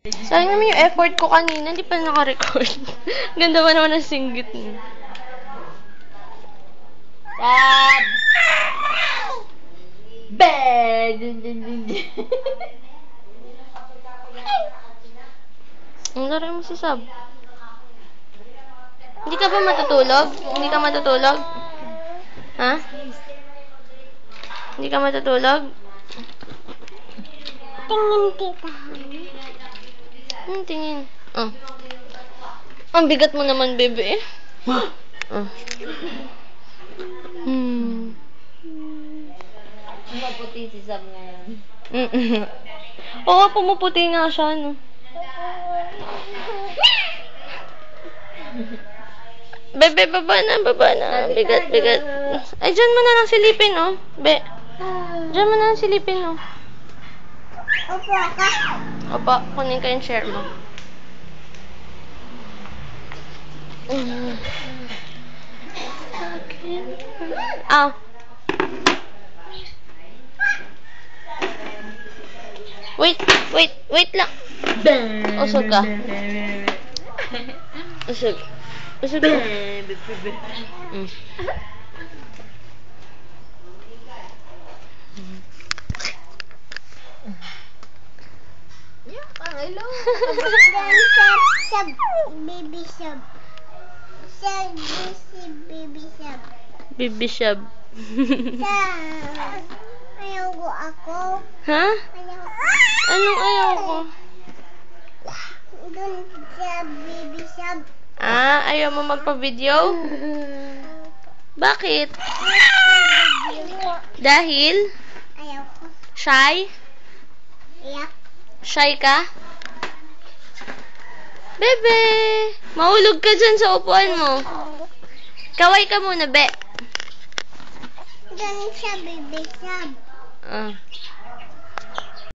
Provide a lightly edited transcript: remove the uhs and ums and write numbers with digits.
Sayang naman yung effort ko kanina, hindi pa naka-record. Ganda ba naman ang singgit niya? Sab! Bed! Ang laro mo si Sab. Hindi ka ba matutulog? Hindi ka matutulog? Ha? Hindi ka matutulog? Tingin kita. Tingin. Oh. Ang bigat mo naman, bebe. Oh. Maputi si Sab ngayon. Oo, pumuputi nga siya, no? Bebe, baba na. Bigat. Ay, dyan mo na lang silipin, oh. Dyan mo na lang silipin, oh. Opo ka. Opo, kunin ko yung share mo. Ah. Wait lang. Usog ka. Usog ka. Yeah, hello. Sab, baby sab. Sab, baby sab. Bibi Shab. Sab. Ayaw ko ako. Ha? Ayaw ko. Anong ayaw ko? Doon sab, baby sab. Ah, ayaw mo magpa-video? Bakit? Dahil? Ayaw ko. Shy? Iyak. Shy ka? Bebe! Mahulog ka dyan sa upuan mo. Kaway ka muna, be. Doon siya, baby sab. Ah.